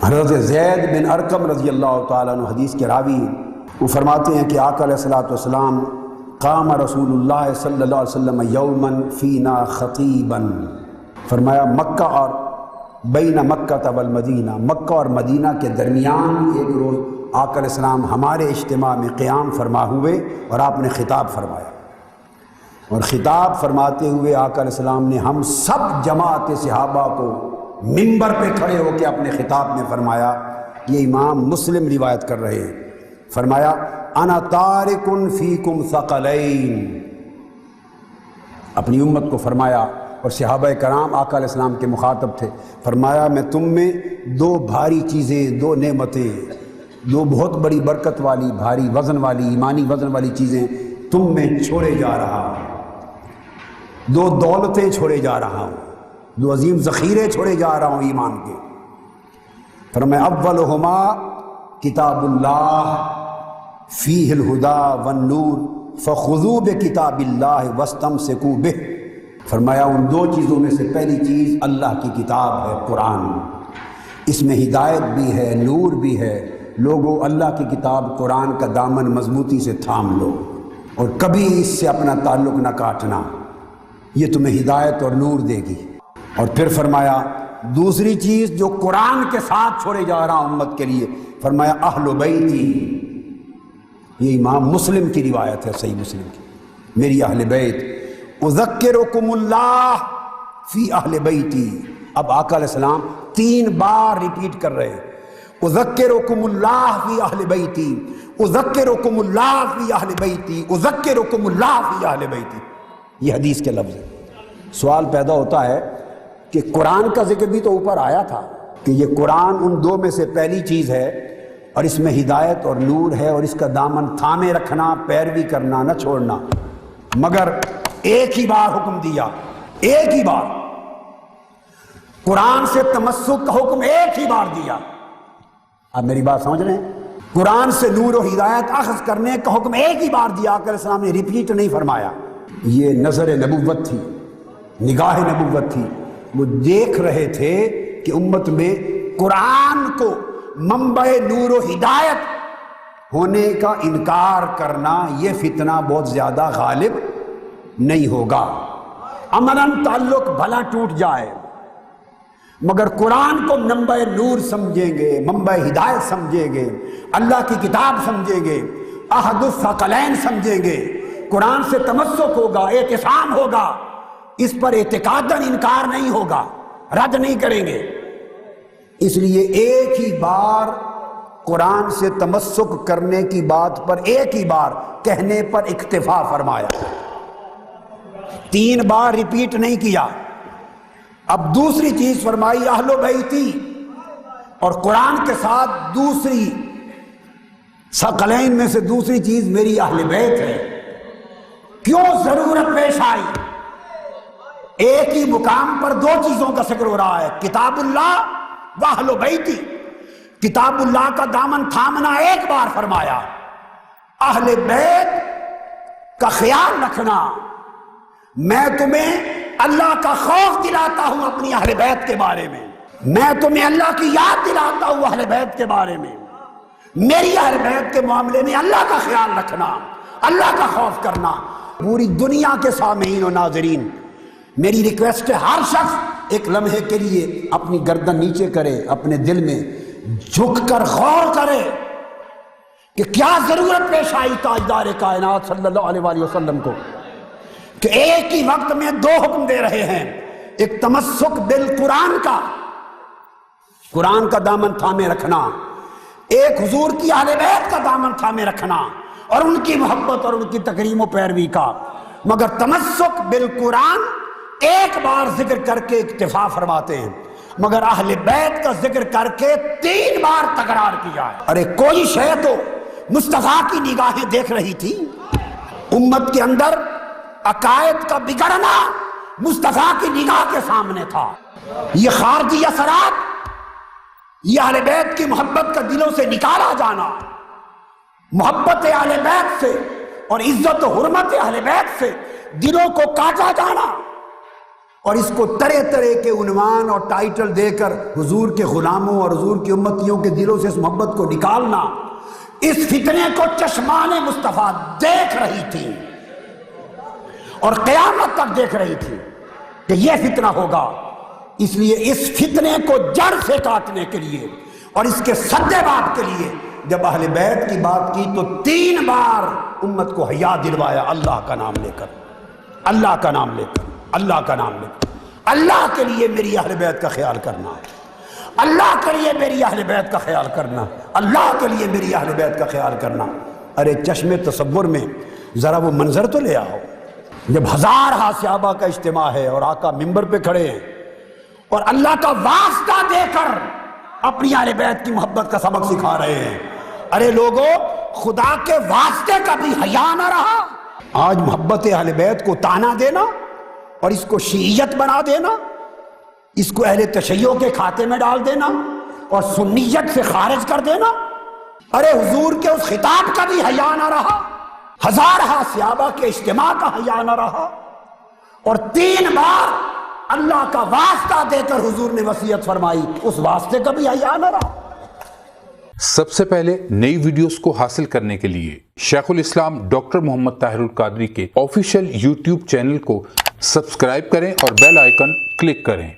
حضرت زید بن ارقم رضی اللہ تعالیٰ عنہ حدیث کے راوی، وہ فرماتے ہیں کہ آقا علیہ الصلوۃ والسلام قام رسول اللہ صلی اللہ علیہ وسلم یوماً فینا خطیبا، فرمایا مکہ اور بین مکہ والمدینہ، مکہ اور مدینہ کے درمیان ایک روز آقا علیہ السلام ہمارے اجتماع میں قیام فرما ہوئے اور آپ نے خطاب فرمایا، اور خطاب فرماتے ہوئے آقا علیہ السلام نے ہم سب جماعت صحابہ کو منبر پہ کھڑے ہو کے اپنے خطاب میں فرمایا، یہ امام مسلم روایت کر رہے ہیں، فرمایا انا تارک فیکم ثقلین، اپنی امت کو فرمایا، اور صحابہ کرام آقا علیہ السلام کے مخاطب تھے، فرمایا میں تم میں دو بھاری چیزیں، دو نعمتیں، دو بہت بڑی برکت والی، بھاری وزن والی، ایمانی وزن والی چیزیں تم میں چھوڑے جا رہا ہوں، دو دولتیں چھوڑے جا رہا ہوں، دو عظیم ذخیرے چھوڑے جا رہا ہوں ایمان کے، فرمایا اولہما کتاب اللہ فیہ الہدی والنور فخذوا بکتاب اللہ واستمسکوا بہ، فرمایا ان دو چیزوں میں سے پہلی چیز اللہ کی کتاب ہے، قرآن، اس میں ہدایت بھی ہے، نور بھی ہے، لوگو اللہ کی کتاب قرآن کا دامن مضبوطی سے تھام لو اور کبھی اس سے اپنا تعلق نہ کاٹنا، یہ تمہیں ہدایت اور نور دے گی۔ اور پھر فرمایا دوسری چیز جو قرآن کے ساتھ چھوڑے جا رہا ہوں امت کے لیے، فرمایا اہل بیتی، یہ امام مسلم کی روایت ہے، صحیح مسلم کی، میری اہل بیت، اذکرکم اللہ فی اہل بیتی، اب آقا علیہ السلام 3 بار ریپیٹ کر رہے ہیں، اذکرکم اللہ فی اہل بیتی، اذکرکم اللہ فی اہل بیتی، اذکرکم اللہ فی اہل بیتی، یہ حدیث کے لفظ ہیں۔ سوال پیدا ہوتا ہے کہ قرآن کا ذکر بھی تو اوپر آیا تھا کہ یہ قرآن ان دو میں سے پہلی چیز ہے اور اس میں ہدایت اور نور ہے اور اس کا دامن تھامے رکھنا، پیروی کرنا، نہ چھوڑنا، مگر ایک ہی بار حکم دیا، ایک ہی بار قرآن سے تمسک کا حکم ایک ہی بار دیا۔ آپ میری بات سمجھ رہے ہیں؟ قرآن سے نور و ہدایت اخذ کرنے کا حکم ایک ہی بار دیا، آقا علیہ السلام نے ریپیٹ نہیں فرمایا۔ یہ نظر نبوت تھی، نگاہ نبوت تھی، وہ دیکھ رہے تھے کہ امت میں قرآن کو منبع نور و ہدایت ہونے کا انکار کرنا، یہ فتنہ بہت زیادہ غالب نہیں ہوگا، امراً تعلق بھلا ٹوٹ جائے مگر قرآن کو منبع نور سمجھیں گے، منبع ہدایت سمجھیں گے، اللہ کی کتاب سمجھیں گے، احد الثقلین سمجھیں گے، قرآن سے تمسک ہوگا، اعتصام ہوگا، اس پر اعتقاداً انکار نہیں ہوگا، رد نہیں کریں گے۔ اس لیے ایک ہی بار قرآن سے تمسک کرنے کی بات پر ایک ہی بار کہنے پر اکتفا فرمایا، 3 بار ریپیٹ نہیں کیا۔ اب دوسری چیز فرمائی اہل بیتی، اور قرآن کے ساتھ دوسری ثقلین میں سے دوسری چیز میری اہل بیت ہے۔ کیوں ضرورت پیش آئی؟ ایک ہی مقام پر 2 چیزوں کا ذکر ہو رہا ہے، کتاب اللہ و اہل بیتی، کتاب اللہ کا دامن تھامنا ایک بار فرمایا، اہل بیت کا خیال رکھنا، میں تمہیں اللہ کا خوف دلاتا ہوں اپنی اہل بیت کے بارے میں، میں تمہیں اللہ کی یاد دلاتا ہوں اہل بیت کے بارے میں، میری اہل بیت کے معاملے میں اللہ کا خیال رکھنا، اللہ کا خوف کرنا۔ پوری دنیا کے سامعین و ناظرین، میری ریکویسٹ ہے ہر شخص ایک لمحے کے لیے اپنی گردن نیچے کرے، اپنے دل میں جھک کر غور کرے کہ کیا ضرورت پیش آئی تاجدار کائنات صلی اللہ علیہ وآلہ وسلم کو کہ ایک ہی وقت میں 2 حکم دے رہے ہیں، ایک تمسک بالقرآن کا، قرآن کا دامن تھامے رکھنا، ایک حضور کی اہل بیت کا دامن تھامے رکھنا اور ان کی محبت اور ان کی تکریم و پیروی کا، مگر تمسک بالقرآن ایک بار ذکر کر کے اکتفا فرماتے ہیں، مگر اہل بیت کا ذکر کر کے 3 بار تکرار کیا ہے۔ ارے کوئی شے تو مصطفیٰ کی نگاہیں دیکھ رہی تھی، امت کے اندر عقائد کا بگڑنا مصطفیٰ کی نگاہ کے سامنے تھا، یہ خارجی اثرات، یہ اہل بیت کی محبت کا دلوں سے نکالا جانا، محبت اہل بیت سے اور عزت و حرمت اہل بیت سے دلوں کو کاٹا جانا، اور اس کو طرح طرح کے عنوان اور ٹائٹل دے کر حضور کے غلاموں اور حضور کی امتیوں کے دلوں سے اس محبت کو نکالنا، اس فتنے کو چشمان مصطفیٰ دیکھ رہی تھی اور قیامت تک دیکھ رہی تھی کہ یہ فتنہ ہوگا۔ اس لیے اس فتنے کو جڑ سے کاٹنے کے لیے اور اس کے سدے باب کے لیے جب اہل بیت کی بات کی تو 3 بار امت کو حیا دلوایا، اللہ کا نام لے کر، اللہ کا نام لے کر، اللہ کا نام لے کر، اللہ کے لیے میری اہل بیت کا خیال کرنا، اللہ کے لیے میری اہل بیت کا خیال کرنا، اللہ کے لیے میری اہل بیت کا خیال کرنا۔ ارے چشم تصور میں ذرا وہ منظر تو لے آؤ، جب 1000 صحابہ کا اجتماع ہے اور آقا ممبر پہ کھڑے ہیں اور اللہ کا واسطہ دے کر اپنی اہل بیت کی محبت کا سبق سکھا رہے ہیں۔ ارے لوگوں، خدا کے واسطے کا بھی حیا نہ رہا۔ آج محبت اہل بیت کو تانا دینا اور اس کو شیعیت بنا دینا، اس کو اہل تشیع کے کھاتے میں ڈال دینا اور سنیت سے خارج کر دینا۔ ارے حضور کے اس خطاب کا بھی حیا نہ رہا، 1000 صحابہ کے اجتماع کا حیا نہ رہا، اور 3 بار اللہ کا واسطہ دے کر حضور نے وصیت فرمائی، اس واسطے کا بھی حیا نہ رہا۔ سب سے پہلے نئی ویڈیوز کو حاصل کرنے کے لیے شیخ الاسلام ڈاکٹر محمد طاہر القادری کے آفیشیل یوٹیوب چینل کو سبسکرائب کریں اور بیل آئیکن کلک کریں۔